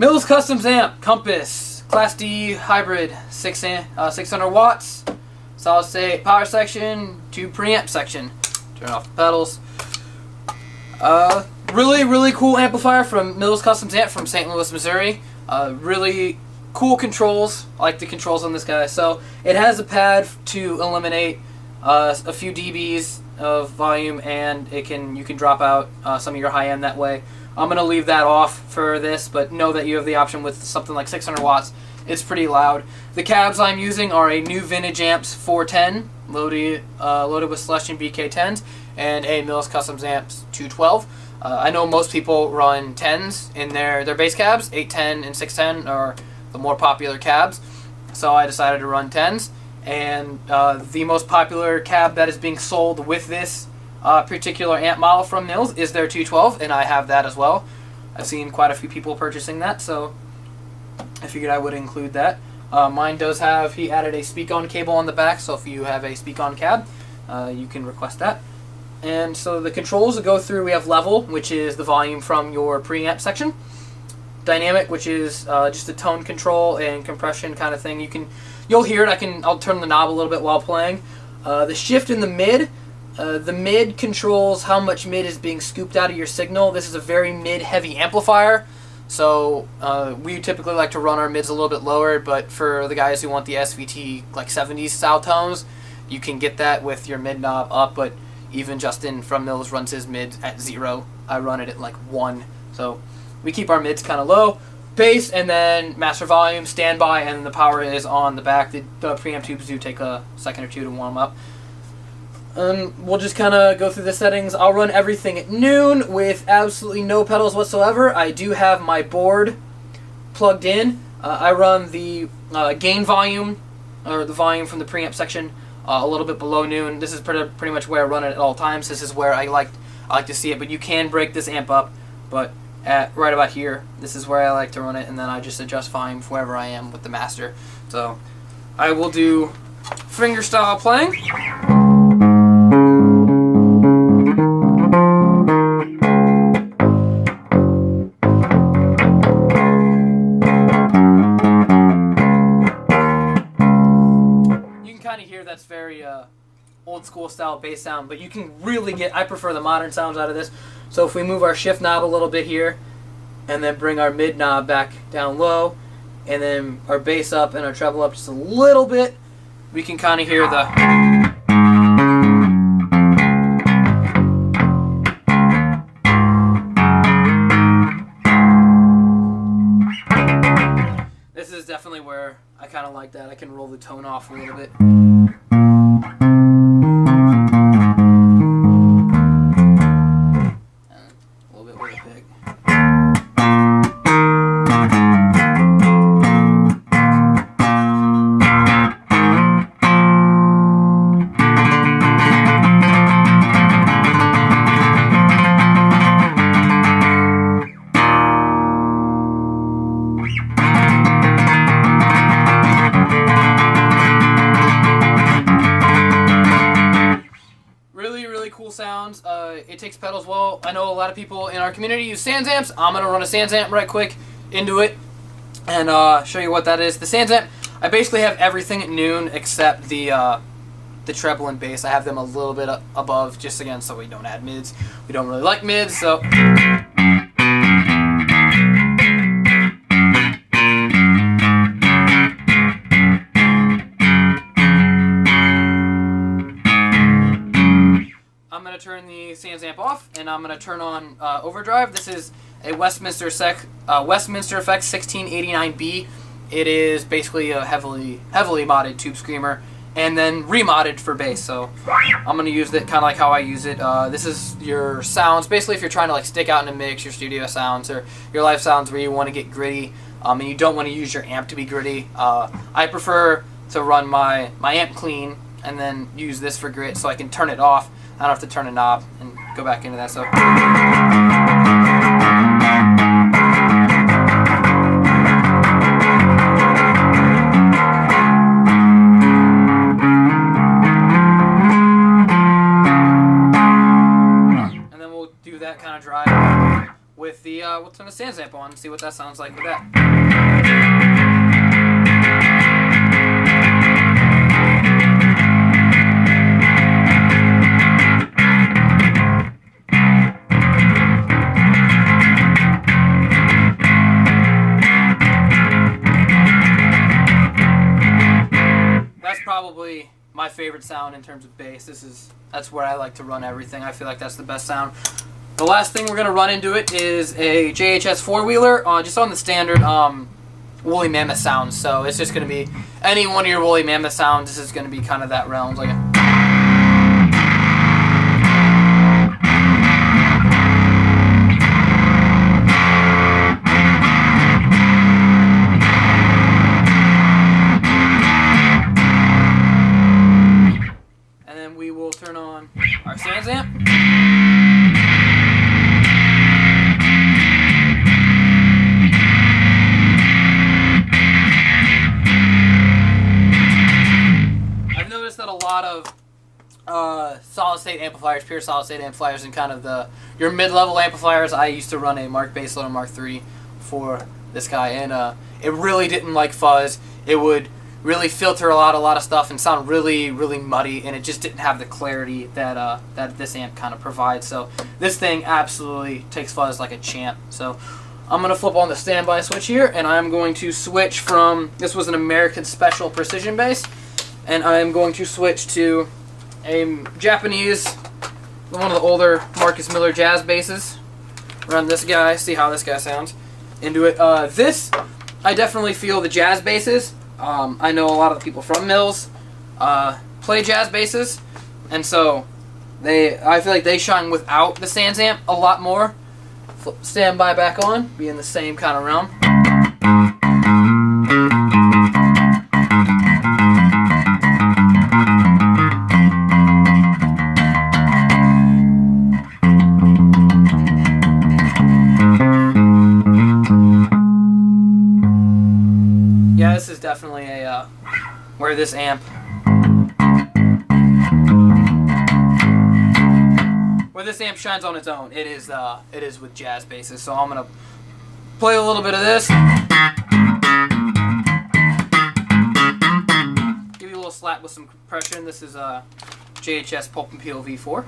Mills Customs amp, Compass, Class D hybrid, 600 watts, solid state power section, 2 preamp section. Turn off the pedals. Really cool amplifier from Mills Customs amp from St. Louis, Missouri. Really cool controls. I like the controls on this guy. So it has a pad to eliminate a few dBs of volume, and you can drop out some of your high end that way. I'm going to leave that off for this, but know that you have the option with something like 600 watts. It's pretty loud. The cabs I'm using are a new Vintage Amps 410, loaded with Celestion BK10s, and a Mills Customs Amps 212. I know most people run 10s in their bass cabs. 810 and 610 are the more popular cabs, so I decided to run 10s. And the most popular cab that is being sold with this particular amp model from Mills is their 212, and I have that as well. I've seen quite a few people purchasing that, so I figured I would include that. Mine does have, he added a speak-on cable on the back, so if you have a speak-on cab, you can request that. And so the controls to go through, we have level, which is the volume from your preamp section. Dynamic, which is just a tone control and compression kind of thing. You'll hear it. I'll turn the knob a little bit while playing. The shift in the mid. The mid controls how much mid is being scooped out of your signal. This is a very mid-heavy amplifier, so we typically like to run our mids a little bit lower, but for the guys who want the SVT like 70s style tones, you can get that with your mid knob up, but even Justin from Mills runs his mids at 0. I run it at like 1, so we keep our mids kind of low. Bass, and then master volume, standby, and the power is on the back. The preamp tubes do take a second or two to warm up. We'll just kind of go through the settings. I'll run everything at noon with absolutely no pedals whatsoever. I do have my board plugged in. I run the gain volume, or the volume from the preamp section, a little bit below noon. This is pretty much where I run it at all times. This is where I like to see it, but you can break this amp up. But at right about here, this is where I like to run it, and then I just adjust volume for wherever I am with the master. So I will do fingerstyle playing. That's very old school style bass sound, but you can really get, I prefer the modern sounds out of this. So if we move our shift knob a little bit here, and then bring our mid knob back down low, and then our bass up and our treble up just a little bit, we can kind of hear the... This is definitely where I kind of like that. I can roll the tone off a little bit. Cool sounds. It takes pedals well. I know a lot of people in our community use Sans amps. I'm going to run a Sans amp right quick into it and show you what that is. The Sans amp, I basically have everything at noon except the treble and bass. I have them a little bit above just again so we don't add mids. We don't really like mids, so... Turn the Sans amp off, and I'm going to turn on overdrive. This is a Westminster Effects 1689B. It is basically a heavily modded tube screamer, and then remodded for bass. So I'm going to use it kind of like how I use it. This is your sounds. Basically, if you're trying to like stick out in a mix, your studio sounds or your live sounds where you want to get gritty, and you don't want to use your amp to be gritty. I prefer to run my amp clean and then use this for grit, so I can turn it off. I don't have to turn a knob and go back into that. So and then we'll do that kind of drive with the we'll turn the SansAmp on and see what that sounds like with that. That's probably my favorite sound in terms of bass. That's where I like to run everything. I feel like that's the best sound. The last thing we're going to run into it is a JHS four-wheeler, just on the standard Woolly Mammoth sounds. So it's just going to be any one of your Woolly Mammoth sounds. This is going to be kind of that realm. Like and then we will turn on our SansAmp. That a lot of solid-state amplifiers, pure solid-state amplifiers, and kind of your mid-level amplifiers. I used to run a Mark Bassloader Mark III for this guy, and it really didn't like fuzz. It would really filter a lot of stuff and sound really, really muddy, and it just didn't have the clarity that that this amp kind of provides. So this thing absolutely takes fuzz like a champ. So I'm going to flip on the standby switch here, and I'm going to switch from, this was an American Special Precision bass, and I'm going to switch to a Japanese, one of the older Marcus Miller jazz basses. Run this guy, see how this guy sounds into it. This, I definitely feel the jazz basses. I know a lot of the people from Mills play jazz basses, and so I feel like they shine without the SansAmp a lot more. Flip standby back on, be in the same kind of realm. Yeah, this is definitely a where this amp shines on its own. It is with jazz basses. So I'm gonna play a little bit of this. Give you a little slap with some compression. This is JHS Pulp and Peel V4.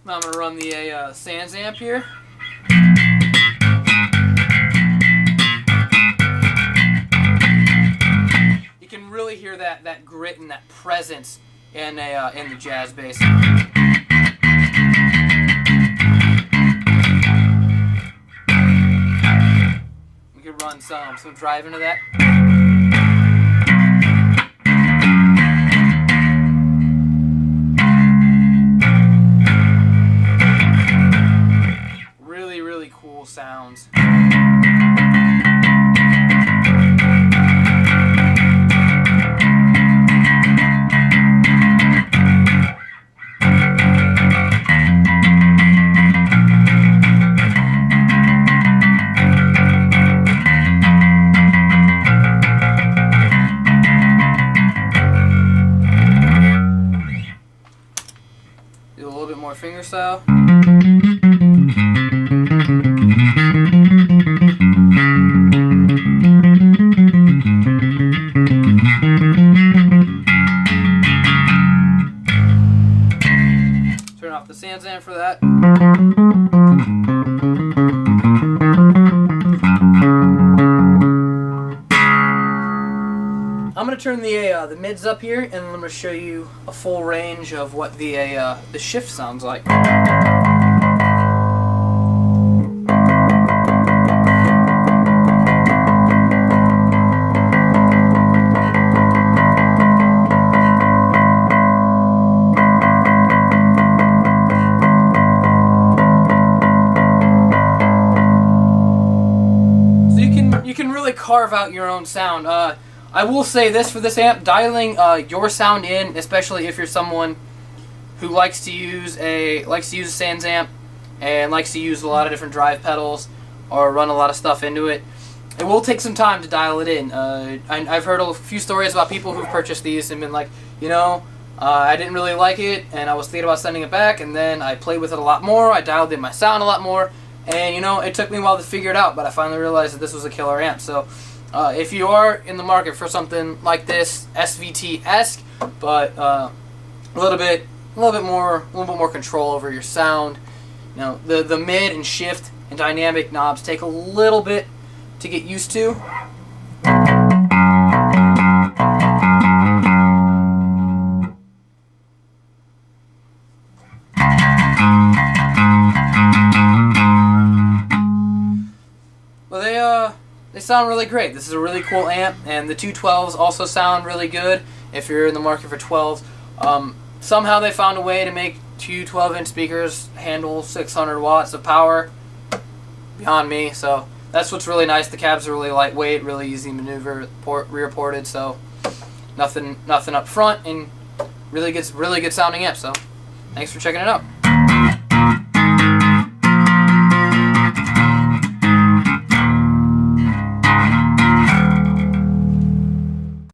Now I'm going to run the SansAmp here. You can really hear that grit and that presence in the jazz bass. We could run some drive into that. Really cool sounds. Do a little bit more fingerstyle. Turn off the SansAmp for that. I'm going to turn the mids up here, and I'm going to show you a full range of what the shift sounds like. So you can really carve out your own sound. I will say this for this amp, dialing your sound in, especially if you're someone who likes to use a SansAmp and likes to use a lot of different drive pedals or run a lot of stuff into it. it will take some time to dial it in. I've heard a few stories about people who've purchased these and been like, I didn't really like it, and I was thinking about sending it back, and then I played with it a lot more, I dialed in my sound a lot more, and it took me a while to figure it out, but I finally realized that this was a killer amp. So if you are in the market for something like this, SVT-esque, but a little bit more control over your sound, the mid and shift and dynamic knobs take a little bit to get used to. Well, they sound really great. This is a really cool amp, and the 212s also sound really good if you're in the market for 12s. Somehow they found a way to make two 12-inch speakers handle 600 watts of power. Beyond me. So that's what's really nice. The cabs are really lightweight, really easy to maneuver, rear ported, so nothing up front, and really good sounding amp. So thanks for checking it out.